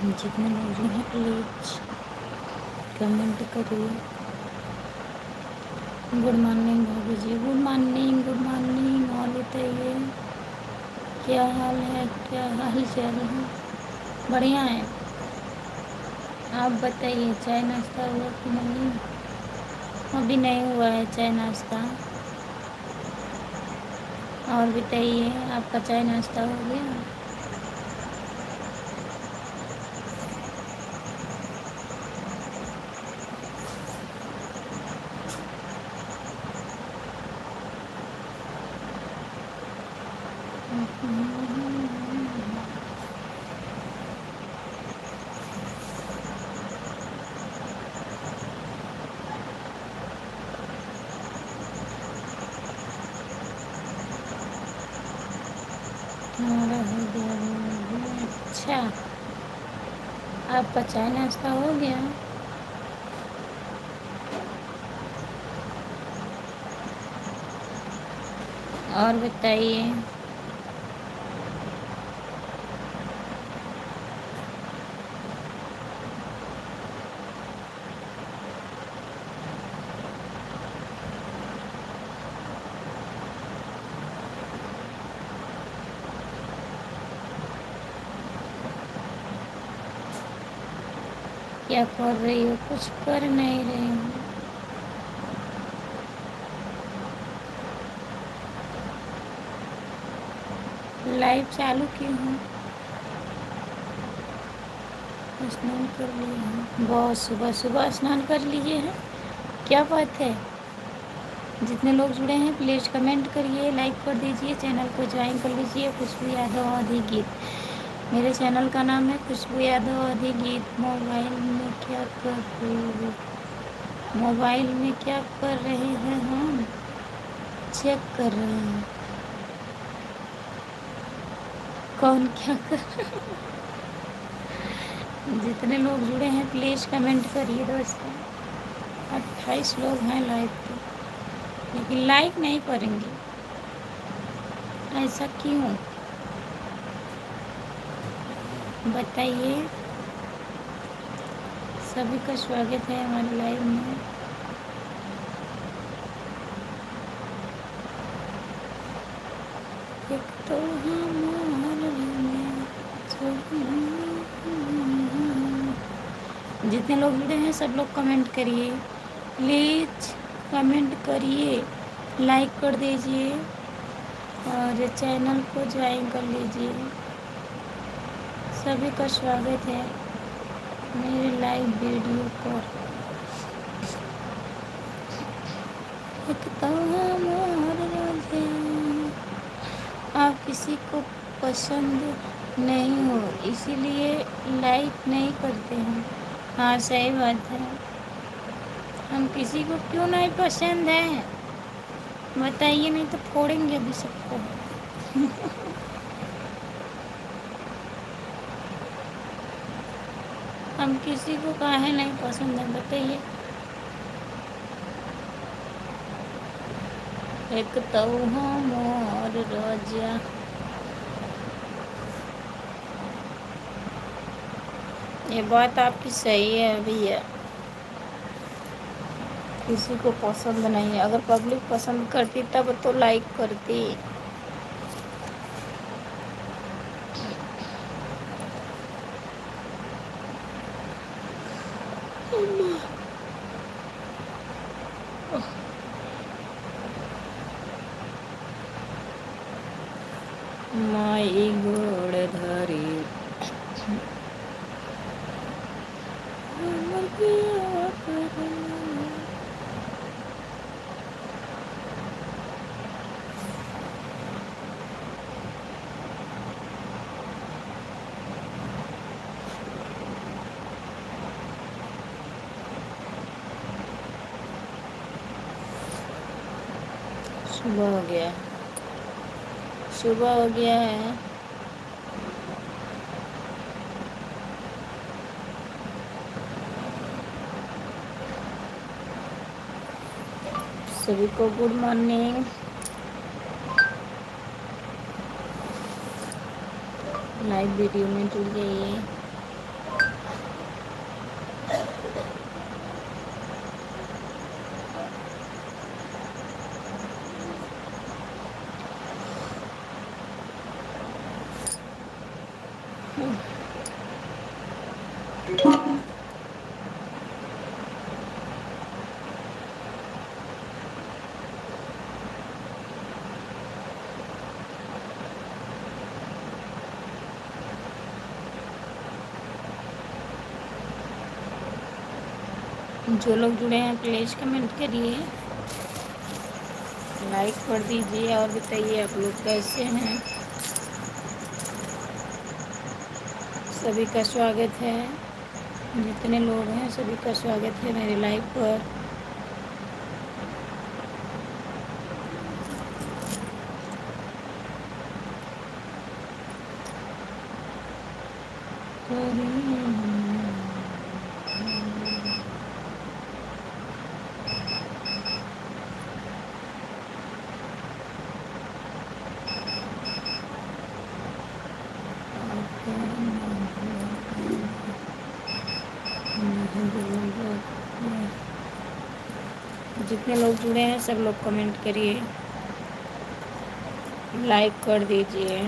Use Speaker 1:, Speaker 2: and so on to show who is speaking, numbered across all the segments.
Speaker 1: जितने लोग जो हैं प्लीज कमेंट करिए। गुड मॉर्निंग भाभी जी, गुड मॉर्निंग, गुड मॉर्निंग। और बताइए क्या हाल है, क्या हाल चाल है? बढ़िया है। आप बताइए चाय नाश्ता हुआ कि नहीं? अभी नहीं हुआ है चाय नाश्ता। और बताइए आपका चाय नाश्ता हो गया? हमारा हो गया, हो गया। अच्छा, आपका चाय नाश्ता हो गया? और बताइए। क्या कर रही हो? कुछ कर नहीं रही हूँ। लाइव चालू की हूँ। स्नान कर लिए हैं, बहुत सुबह सुबह स्नान कर लिए हैं। क्या बात है। जितने लोग जुड़े हैं प्लीज़ कमेंट करिए, लाइक कर दीजिए, चैनल को ज्वाइन कर लीजिए। खुशबू यादव आदि गीत मेरे चैनल का नाम है, खुशबू यादव आदि गीत। मोबाइल में क्या कर रही हो? मोबाइल में क्या कर रहे हैं हम? चेक कर रहे हैं। कौन क्या कर जितने लोग जुड़े हैं प्लीज़ कमेंट करिए दोस्तों। 28 लोग हैं लाइव पे, लेकिन लाइक नहीं करेंगे, ऐसा क्यों बताइए। सभी का स्वागत है हमारे लाइव में। एक तो जितने लोग जुड़े हैं सब लोग कमेंट करिए, प्लीज कमेंट करिए, लाइक कर दीजिए और चैनल को ज्वाइन कर लीजिए। सभी का स्वागत है मेरे लाइव वीडियो पर। एक तो हमारे रोज़े आप किसी को पसंद नहीं हो इसीलिए लाइक नहीं करते हैं। हाँ सही बात है। हम किसी को क्यों नहीं पसंद है बताइए, नहीं तो फोड़ेंगे अभी सबको। हम किसी को काहे नहीं पसंद है बताइए। एक तो हमार राजा। ये बात आपकी सही है भैया, किसी को पसंद नहीं है। अगर पब्लिक पसंद करती तब तो लाइक करती। माई गोड़ धरी सुबह हो गया, सुबह हो गया है। सभी को गुड मॉर्निंग। लाइव वीडियो में जुड़ जाइए। जो लोग जुड़े हैं प्लीज़ कमेंट करिए, लाइक कर दीजिए और बताइए आप लोग कैसे हैं। सभी का स्वागत है, जितने लोग हैं सभी का स्वागत है मेरे लाइव पर। जितने लोग जुड़े हैं सब लोग कमेंट करिए, लाइक कर दीजिए।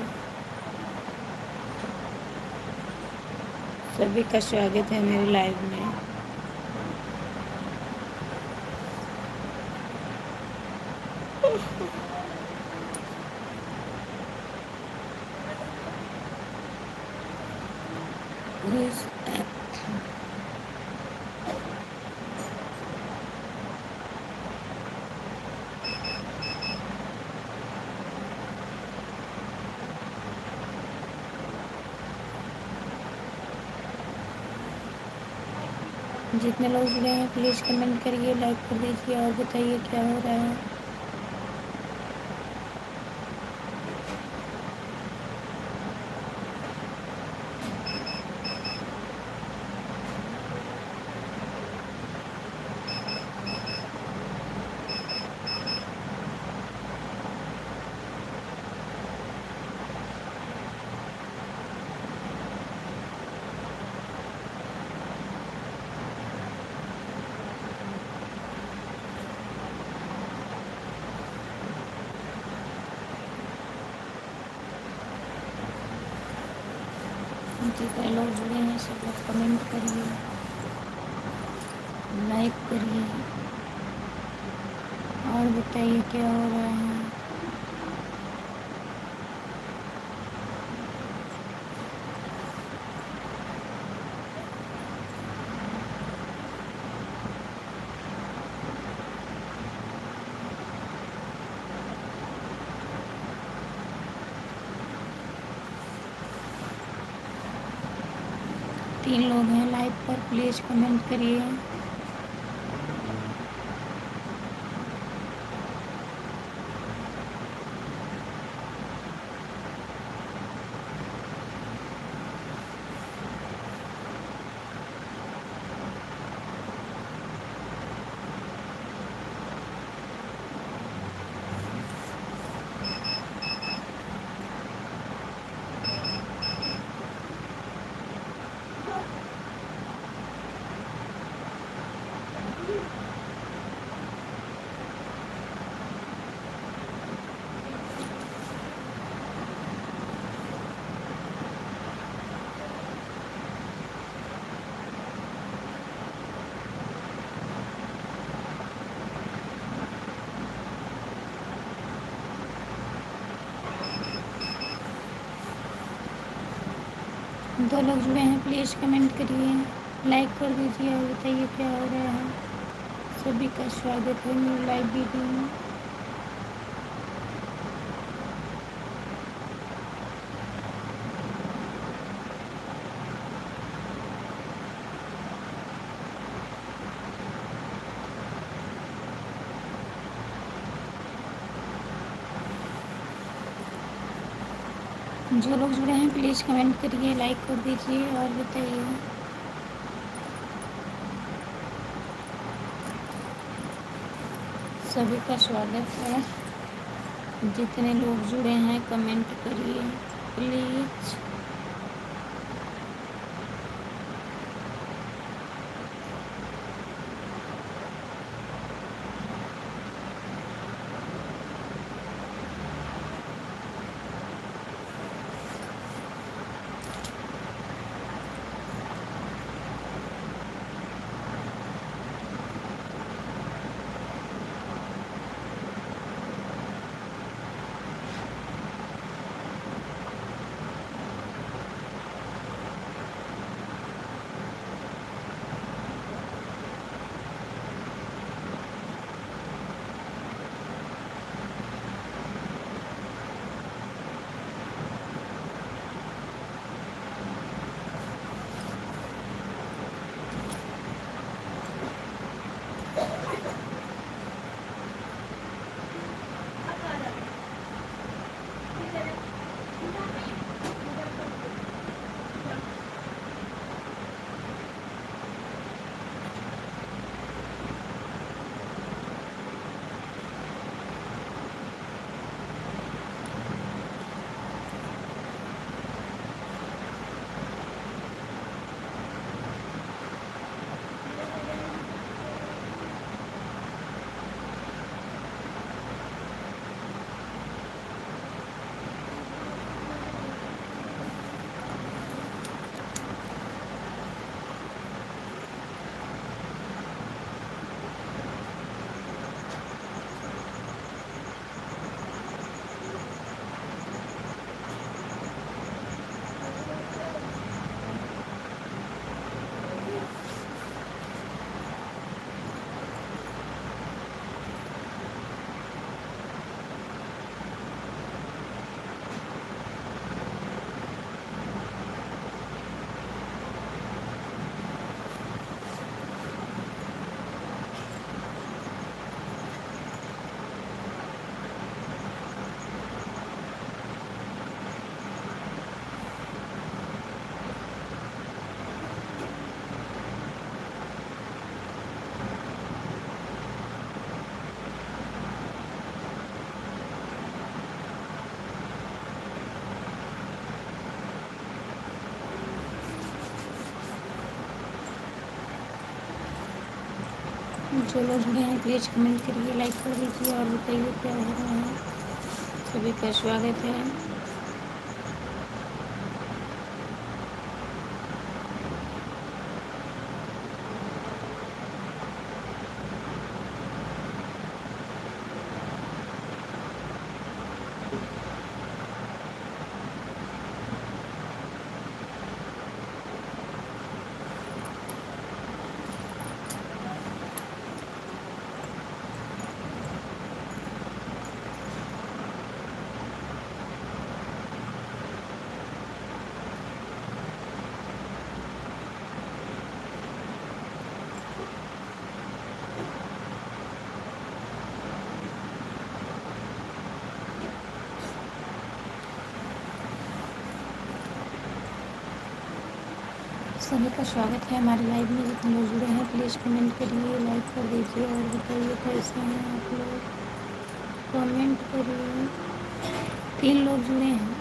Speaker 1: सभी का स्वागत है मेरे लाइव में। जितने लोग जुड़े हैं प्लीज़ कमेंट करिए, लाइक कर दीजिए और बताइए क्या हो रहा है। जितने लोग जुड़े हैं सब लोग कमेंट करिए, लाइक करिए और बताइए क्या हो रहा है। 3 लोग हैं लाइव पर, प्लीज़ कमेंट करिए। दो लोग जुड़े हैं प्लीज़ कमेंट करिए, लाइक कर दीजिए और बताइए क्या हो रहा है। सभी का स्वागत है मेरी लाइव वीडियो में। जो लोग जुड़े हैं प्लीज़ कमेंट करिए, लाइक कर दीजिए और बताइए। सभी का स्वागत है, जितने लोग जुड़े हैं कमेंट करिए प्लीज़। जो लोग जुड़े हैं प्लीज़ कमेंट करिए, लाइक कर दीजिए और बताइए क्या हो रहा है। सभी का स्वागत है। सभी का स्वागत है हमारे लाइव में। जितने लोग जुड़े हैं प्लीज़ कमेंट करिए, लाइक कर दीजिए और बताइए कैसे हैं आप लोग। कमेंट करिए। 3 लोग जुड़े हैं,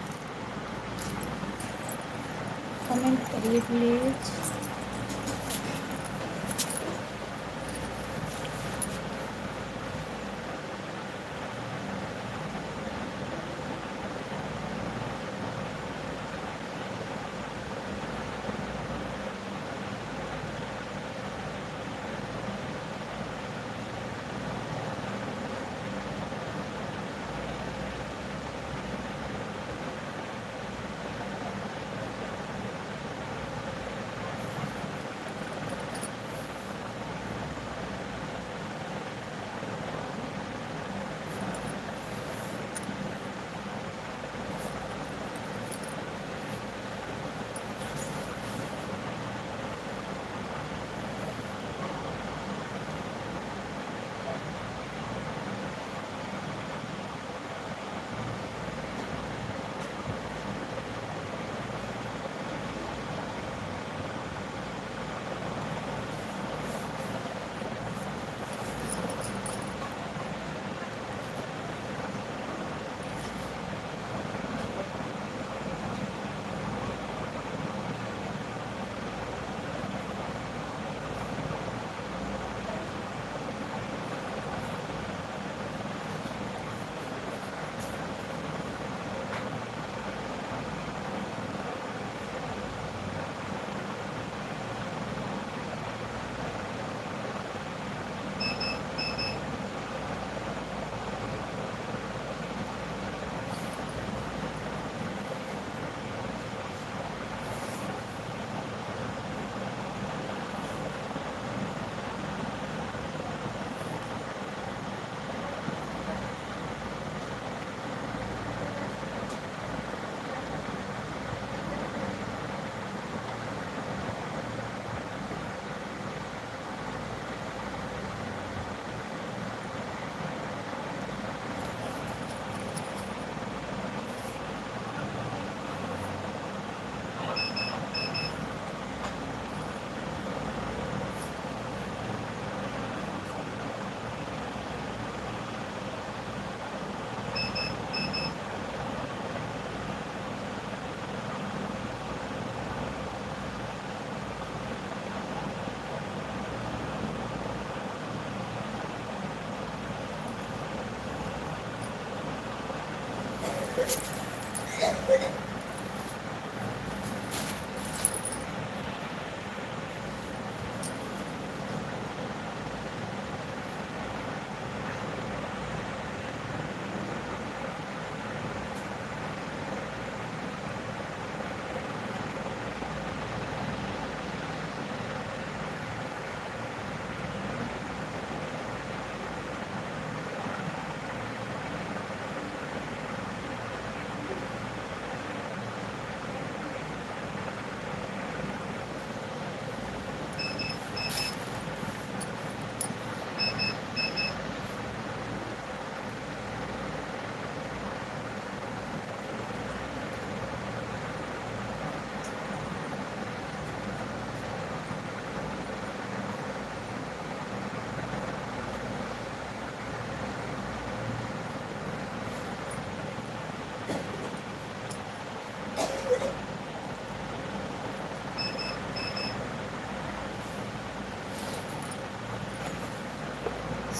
Speaker 1: कमेंट करिए प्लीज़।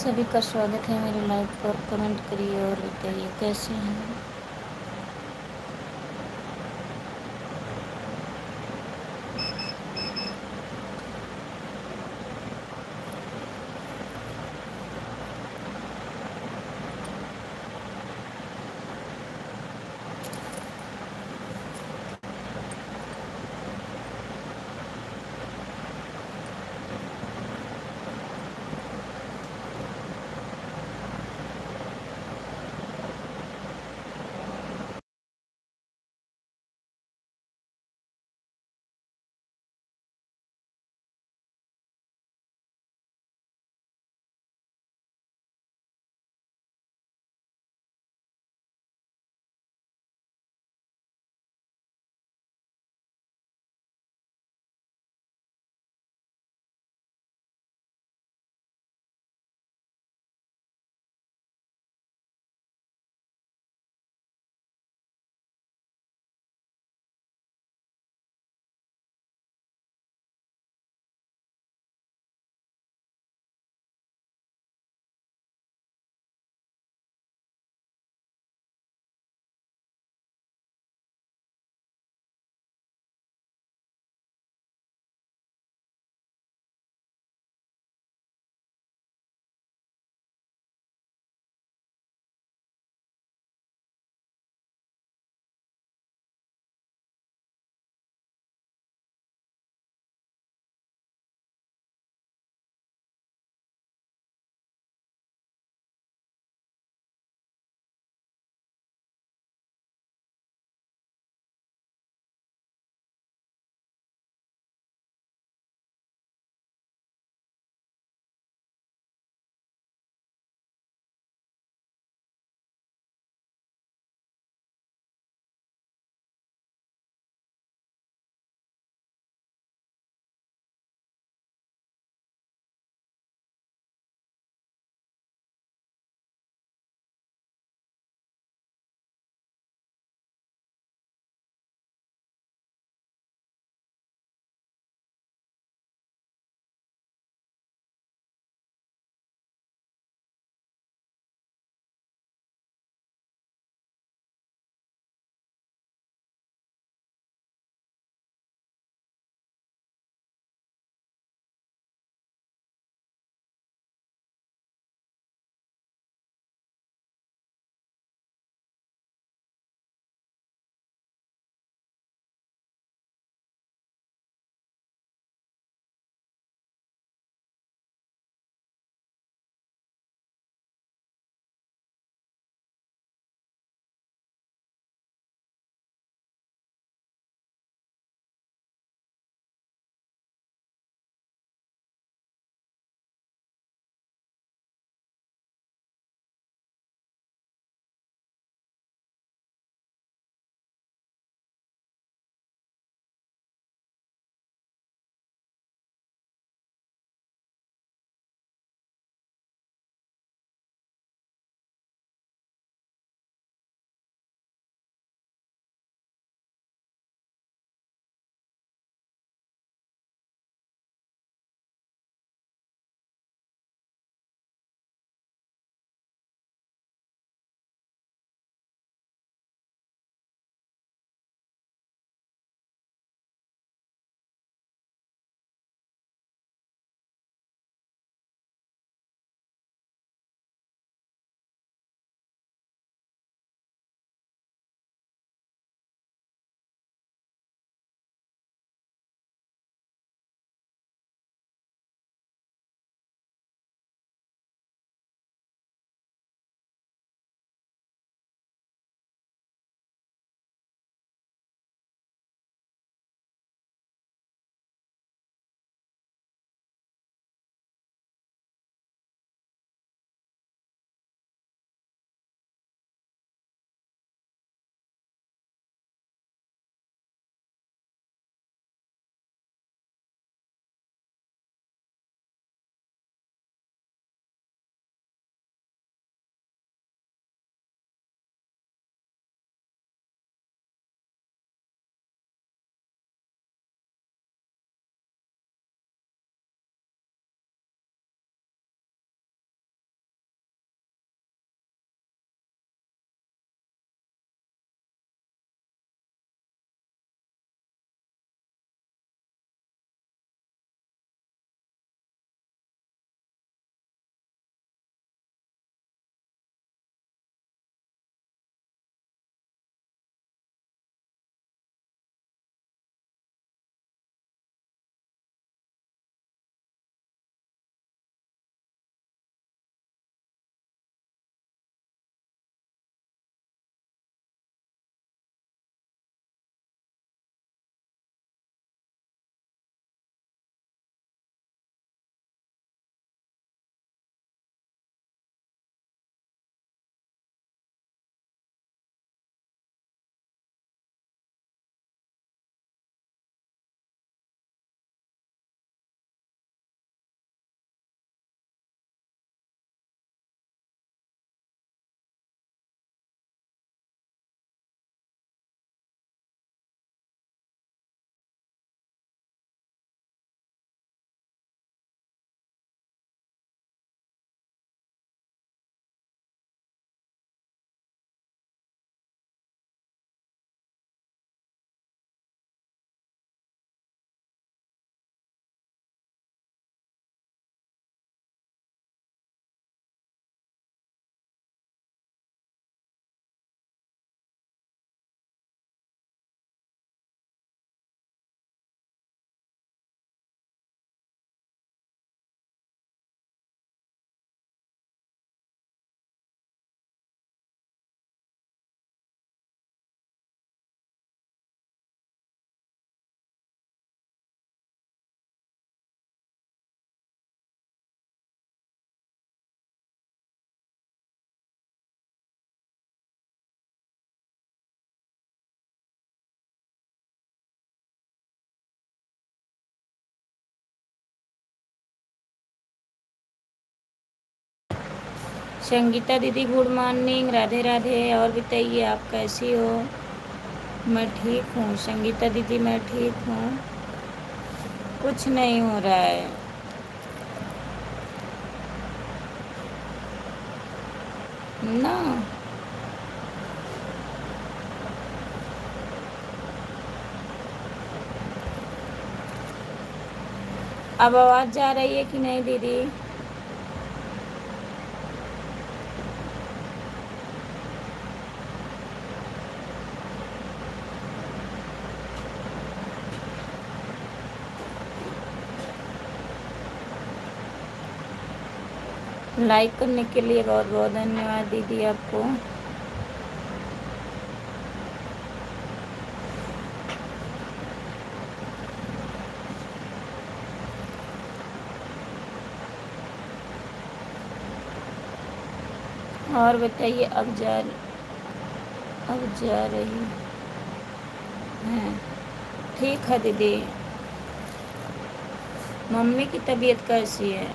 Speaker 1: सभी का स्वागत है मेरे लाइव पर। कमेंट करिए और बताइए कैसे हैं। संगीता दीदी गुड मॉर्निंग, राधे राधे। और बताइए आप कैसी हो? मैं ठीक हूँ संगीता दीदी, मैं ठीक हूँ। कुछ नहीं हो रहा है ना। अब आवाज़ जा रही है कि नहीं दीदी? लाइक करने के लिए बहुत बहुत धन्यवाद दीदी आपको। और बताइए अब जा रही हैं? ठीक है दीदी। मम्मी की तबीयत कैसी है?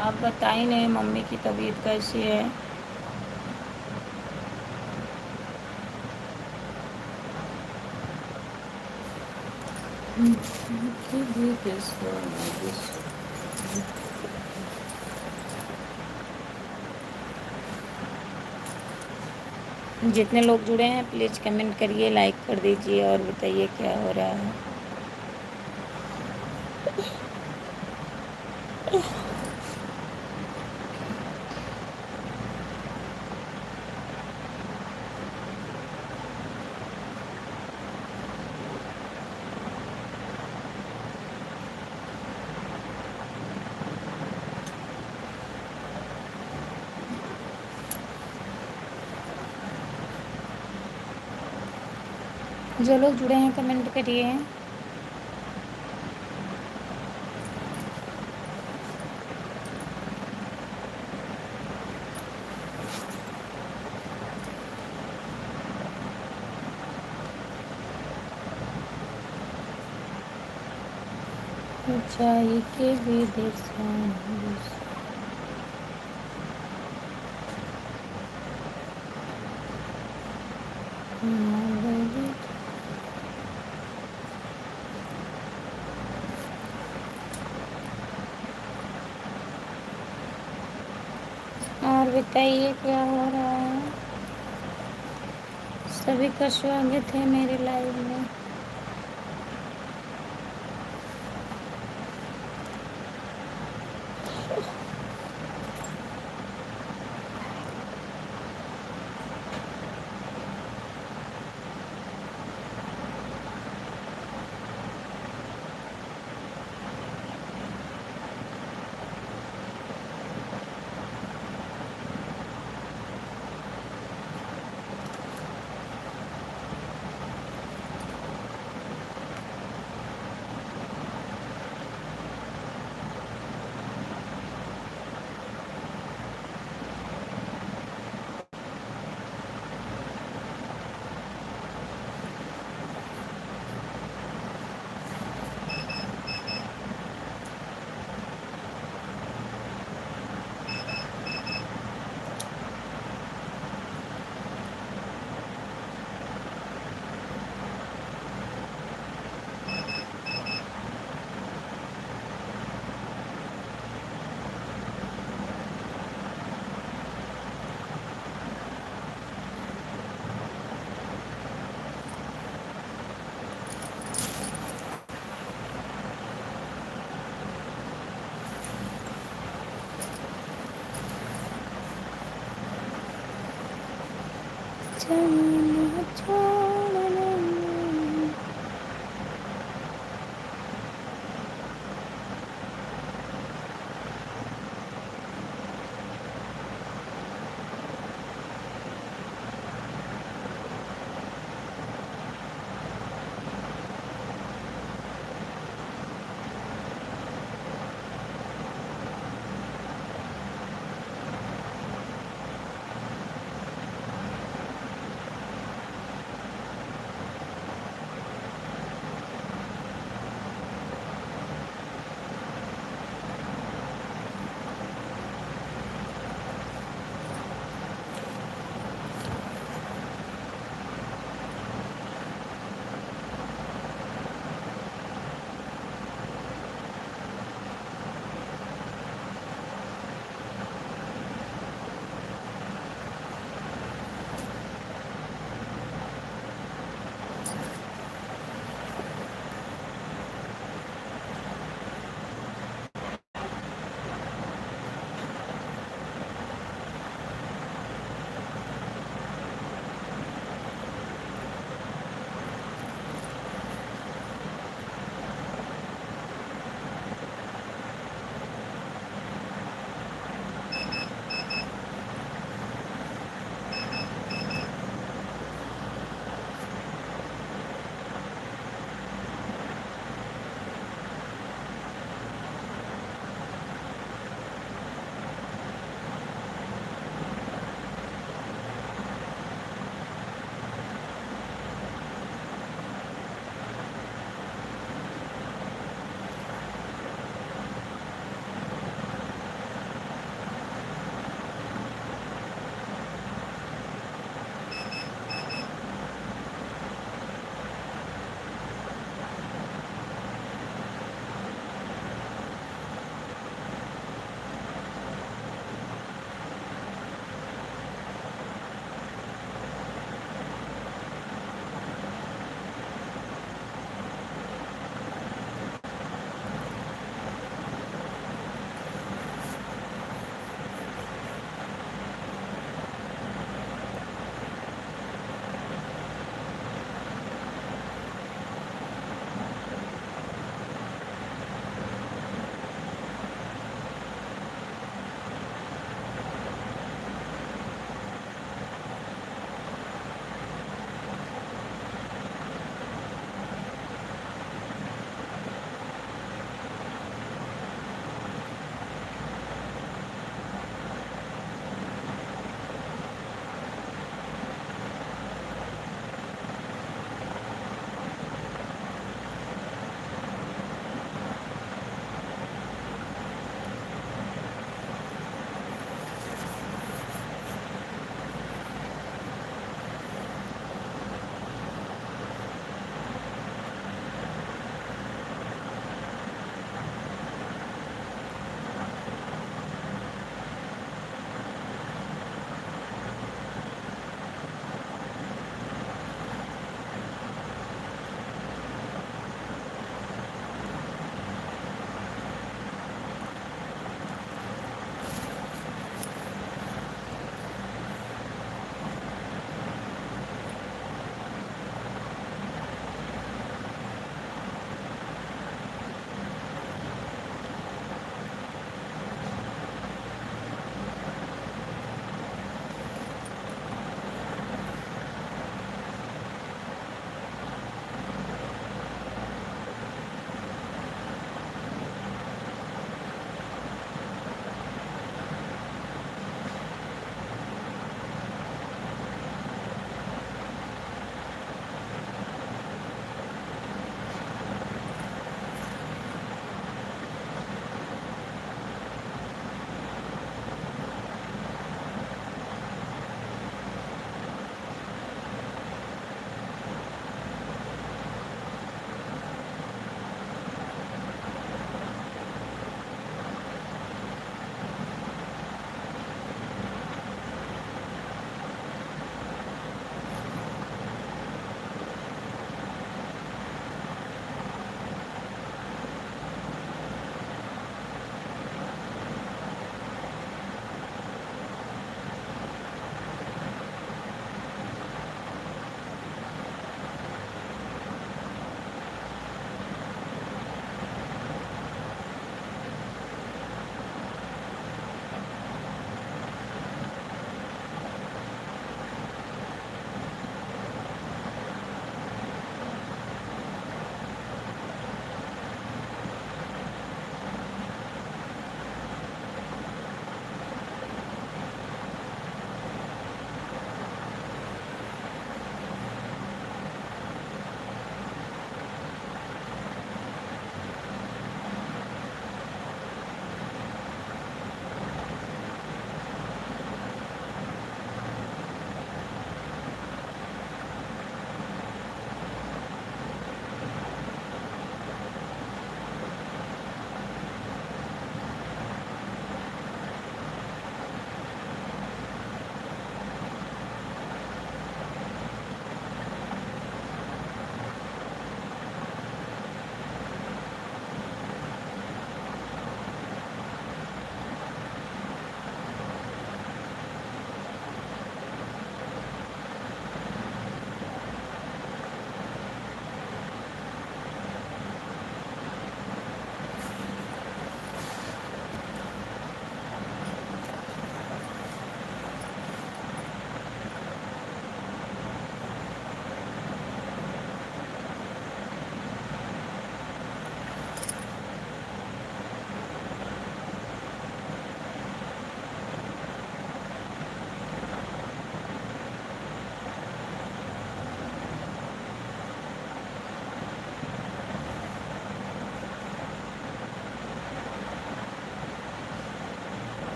Speaker 1: आप बताई नहीं मम्मी की तबीयत कैसी है? जितने लोग जुड़े हैं प्लीज़ कमेंट करिए, लाइक कर दीजिए और बताइए क्या हो रहा है। जो लोग जुड़े हैं कमेंट करिए। ऊंचाई के विदेश और बताइए क्या हो रहा है। सभी का स्वागत है मेरे लाइव में।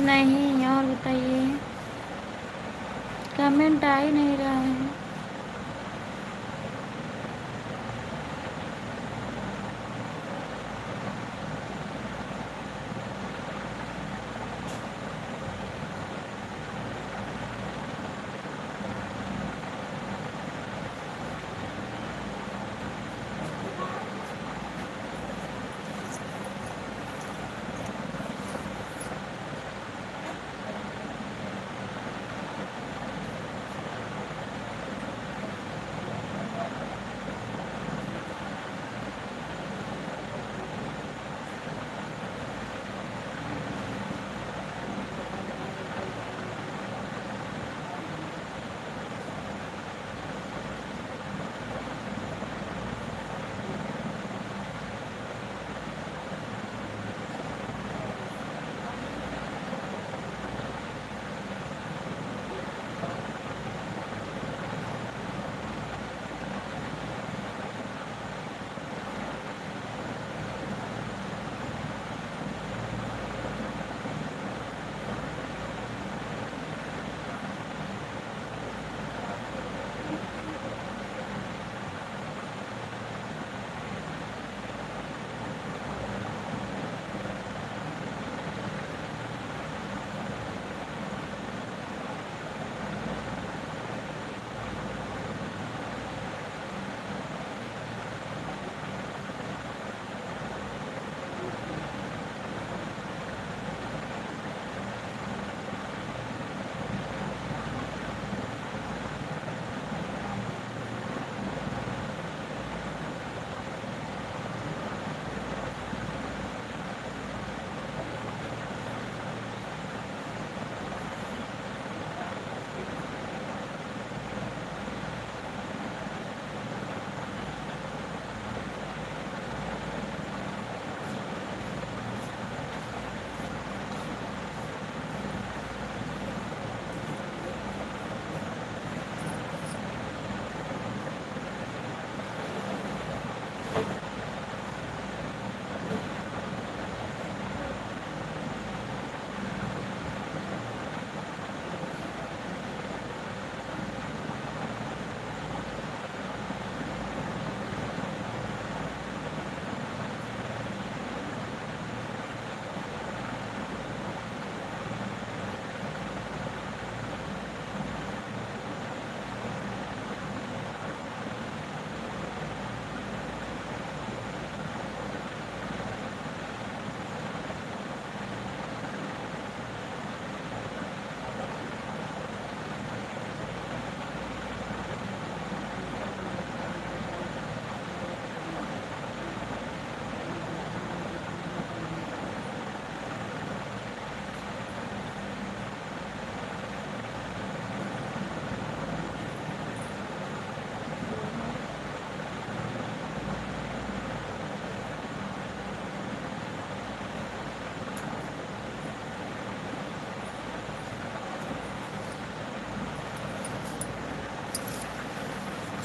Speaker 1: नहीं, और बताइए। कमेंट आ ही नहीं रहा है।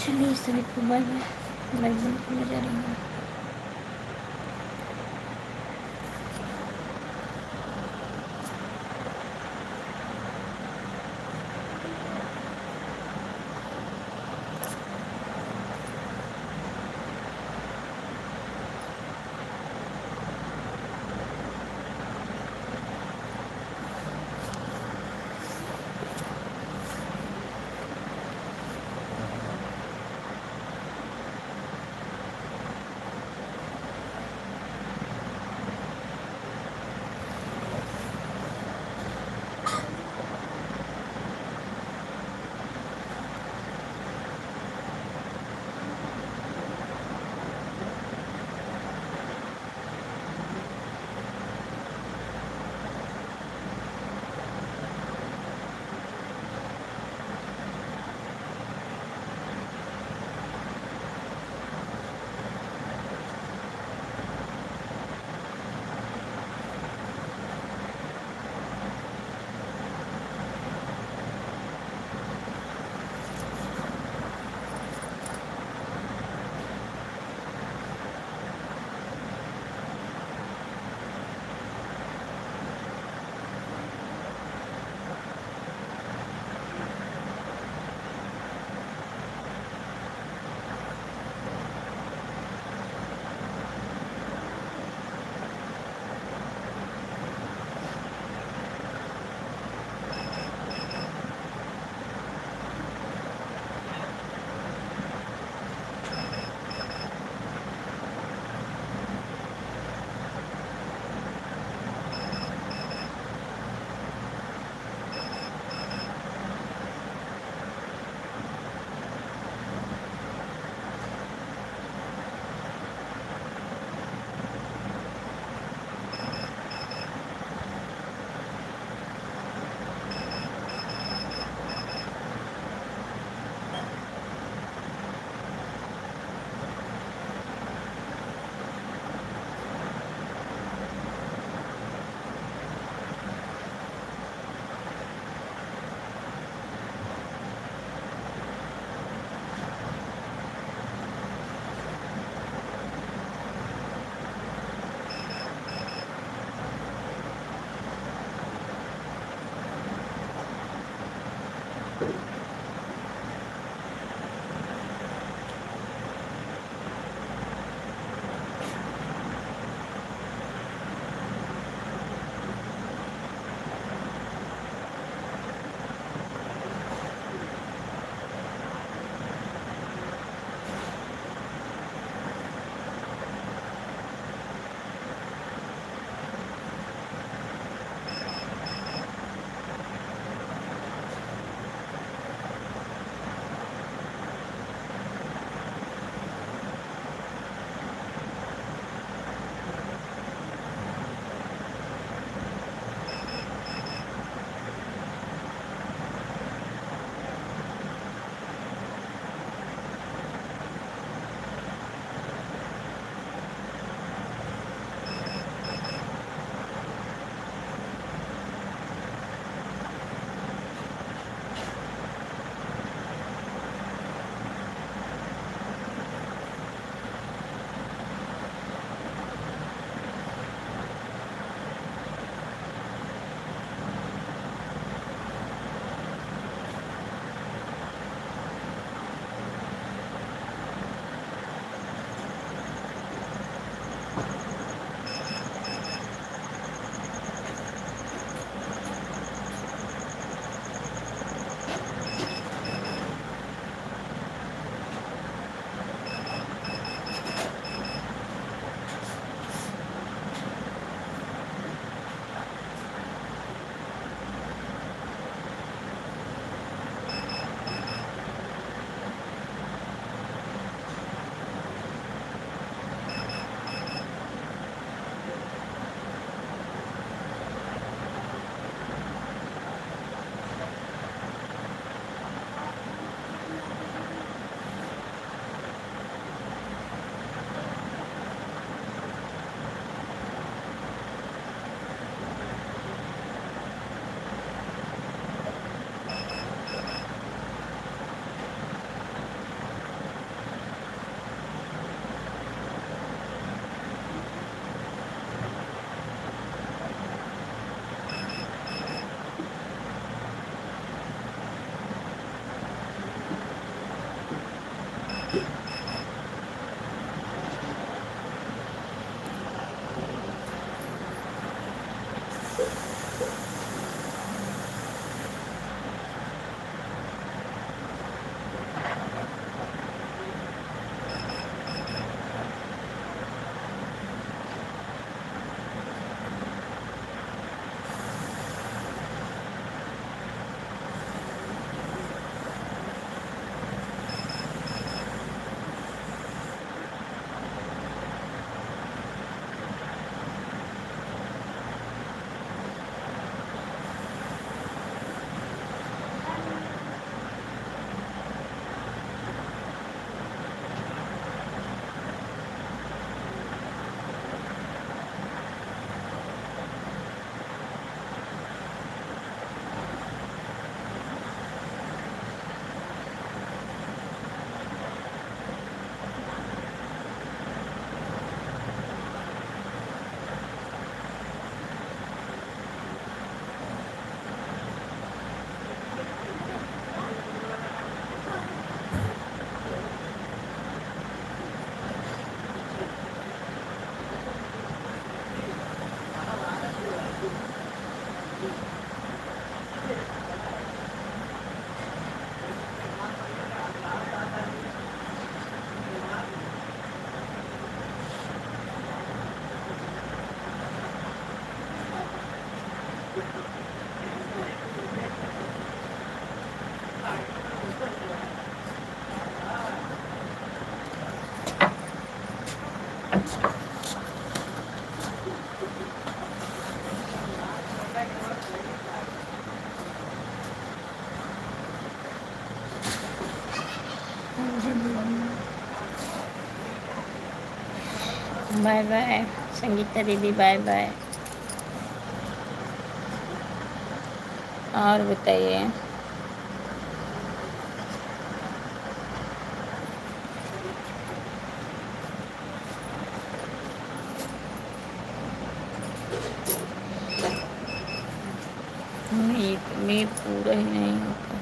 Speaker 1: चलिए सभी को बाय बाय। लाइक बंद करने जा रही हूँ। बाय बाय संगीता दीदी, बाय बाय। और बताइए। मीट पूरा ही नहीं होता,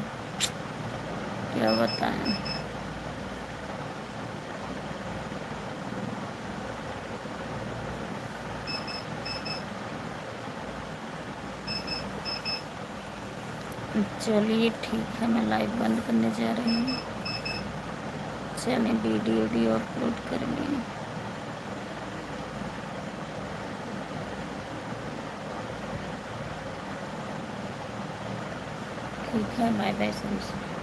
Speaker 1: क्या बताएं। चलिए ठीक है, मैं लाइव बंद करने जा रही हूँ। चलें वीडियो भी अपलोड करेंगे। ठीक है, बाय बाय सभी से।